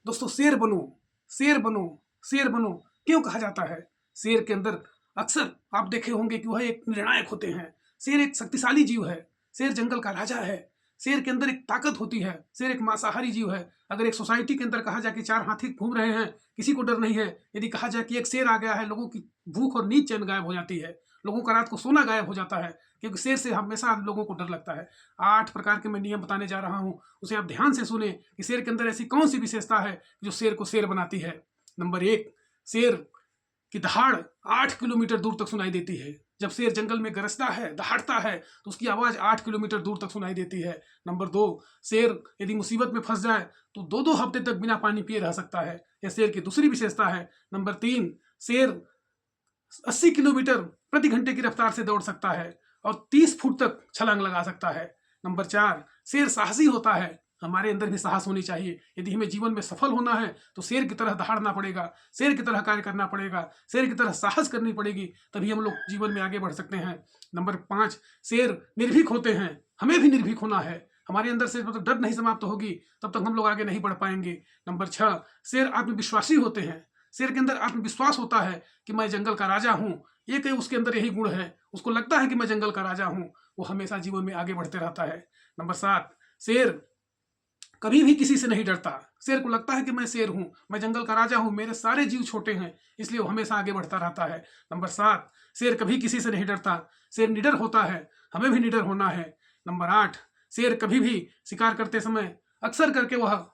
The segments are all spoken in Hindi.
दोस्तों शेर बनो, शेर बनो, शेर बनो क्यों कहा जाता है? शेर के अंदर अक्सर आप देखे होंगे कि वह एक निर्णायक होते हैं। शेर एक शक्तिशाली जीव है। शेर जंगल का राजा है। शेर के अंदर एक ताकत होती है। शेर एक मांसाहारी जीव है। अगर एक सोसाइटी के अंदर कहा जाए कि 4 हाथी घूम रहे हैं, किसी को डर नहीं है। यदि कहा जाए कि एक शेर आ गया है, लोगों की भूख और नींद चैन गायब हो जाती है। लोगों का रात को सोना गायब हो जाता है, क्योंकि शेर से हमेशा लोगों को डर लगता है। 8 प्रकार के मैं नियम बताने जा रहा हूँ, उसे आप ध्यान से सुने कि शेर के अंदर ऐसी कौन सी विशेषता है जो शेर को शेर बनाती है। नंबर 1, शेर की दहाड़ 8 किलोमीटर दूर तक सुनाई देती है। जब शेर जंगल में गरजता है, दहाड़ता है, तो उसकी आवाज 8 किलोमीटर दूर तक सुनाई देती है। नंबर 2, शेर यदि मुसीबत में फंस जाए तो 2-2 हफ्ते तक बिना पानी पिए रह सकता है। यह शेर की दूसरी विशेषता है। नंबर 3, शेर 80 किलोमीटर प्रति घंटे की रफ्तार से दौड़ सकता है और 30 फुट तक छलांग लगा सकता है। नंबर 4, शेर साहसी होता है। हमारे अंदर भी साहस होनी चाहिए। यदि हमें जीवन में सफल होना है तो शेर की तरह दहाड़ना पड़ेगा, शेर की तरह कार्य करना पड़ेगा, शेर की तरह साहस करनी पड़ेगी, तभी हम लोग जीवन में आगे बढ़ सकते हैं। नंबर 5, शेर निर्भीक होते हैं। हमें भी निर्भीक होना है। हमारे अंदर से मतलब डर नहीं समाप्त होगी तब तक हम लोग आगे नहीं बढ़ पाएंगे। नंबर 6, शेर आत्मविश्वासी होते हैं। शेर के अंदर आत्मविश्वास होता है कि मैं जंगल का राजा हूँ। एक उसके अंदर यही गुण है, उसको लगता है कि मैं जंगल का राजा हूँ। वो हमेशा जीवन में आगे बढ़ते रहता है। नंबर 7, शेर कभी भी किसी से नहीं डरता। शेर को लगता है कि मैं शेर हूं, मैं जंगल का राजा हूं, मेरे सारे जीव छोटे हैं, इसलिए वो हमेशा आगे बढ़ता रहता है। नंबर 7, शेर कभी किसी से नहीं डरता। शेर निडर होता है। हमें भी निडर होना है। नंबर 8, शेर कभी भी शिकार करते समय अक्सर करके वह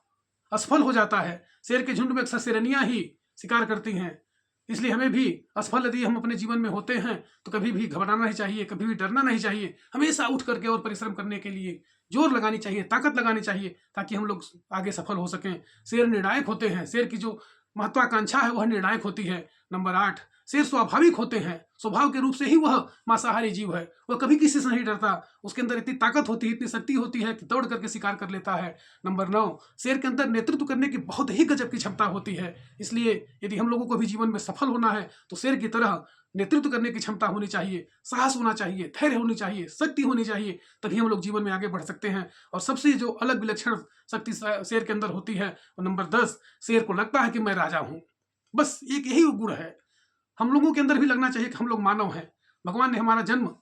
असफल हो जाता है। शेर के झुंड में अक्सर शेरनियां ही शिकार करती हैं, इसलिए हमें भी असफल यदि हम अपने जीवन में होते हैं तो कभी भी घबराना नहीं चाहिए, कभी भी डरना नहीं चाहिए। हमेशा उठ करके और परिश्रम करने के लिए जोर लगानी चाहिए, ताकत लगानी चाहिए, ताकि हम लोग आगे सफल हो सकें। शेर निर्णायक होते हैं। शेर की जो महत्वाकांक्षा है वह निर्णायक होती है। नंबर 8, शेर स्वाभाविक होते हैं। स्वभाव के रूप से ही वह मांसाहारी जीव है। वह कभी किसी से नहीं डरता। उसके अंदर इतनी ताकत होती है, इतनी शक्ति होती है कि दौड़ करके शिकार कर लेता है। नंबर 9, शेर के अंदर नेतृत्व करने की बहुत ही गजब की क्षमता होती है। इसलिए यदि हम लोगों को भी जीवन में सफल होना है तो शेर की तरह नेतृत्व करने की क्षमता होनी चाहिए, साहस होना चाहिए, धैर्य होनी चाहिए, शक्ति होनी चाहिए, तभी हम लोग जीवन में आगे बढ़ सकते हैं। और सबसे जो अलग विलक्षण शक्ति शेर के अंदर होती है वो नंबर 10, शेर को लगता है कि मैं राजा हूं। बस एक यही गुण है। हम लोगों के अंदर भी लगना चाहिए कि हम लोग मानव हैं। भगवान ने हमारा जन्म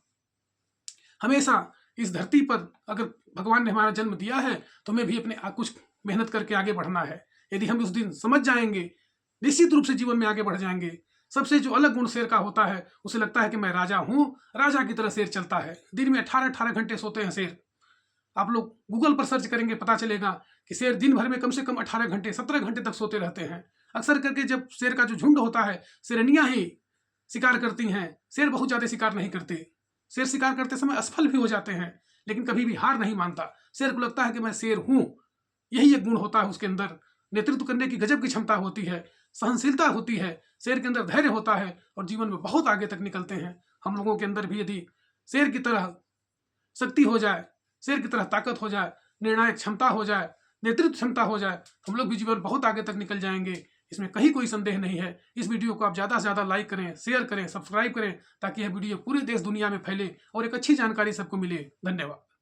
हमेशा इस धरती पर, अगर भगवान ने हमारा जन्म दिया है तो हमें भी अपने कुछ मेहनत करके आगे बढ़ना है। यदि हम उस दिन समझ जाएंगे, निश्चित रूप से जीवन में आगे बढ़ जाएंगे। सबसे जो अलग गुण शेर का होता है, उसे लगता है कि मैं राजा हूं। राजा की तरह शेर चलता है। दिन में 18-18 घंटे सोते हैं शेर। आप लोग गूगल पर सर्च करेंगे, पता चलेगा कि शेर दिन भर में कम से कम 18 घंटे 17 घंटे तक सोते रहते हैं। अक्सर करके जब शेर का जो झुंड होता है, शेरनियां ही शिकार करती हैं। शेर बहुत ज्यादा शिकार नहीं करते। शेर शिकार करते समय असफल भी हो जाते हैं, लेकिन कभी भी हार नहीं मानता। शेर को लगता है कि मैं शेर हूं। यही एक गुण होता है उसके अंदर। नेतृत्व करने की गजब की क्षमता होती है, सहनशीलता होती है, शेर के अंदर धैर्य होता है और जीवन में बहुत आगे तक निकलते हैं। हम लोगों के अंदर भी यदि शेर की तरह शक्ति हो जाए, शेर की तरह ताकत हो जाए, निर्णायक क्षमता हो जाए, नेतृत्व क्षमता हो जाए, हम लोग भी जीवन बहुत आगे तक निकल जाएंगे। इसमें कहीं कोई संदेह नहीं है। इस वीडियो को आप ज़्यादा से ज़्यादा लाइक करें, शेयर करें, सब्सक्राइब करें, ताकि यह वीडियो पूरे देश दुनिया में फैले और एक अच्छी जानकारी सबको मिले। धन्यवाद।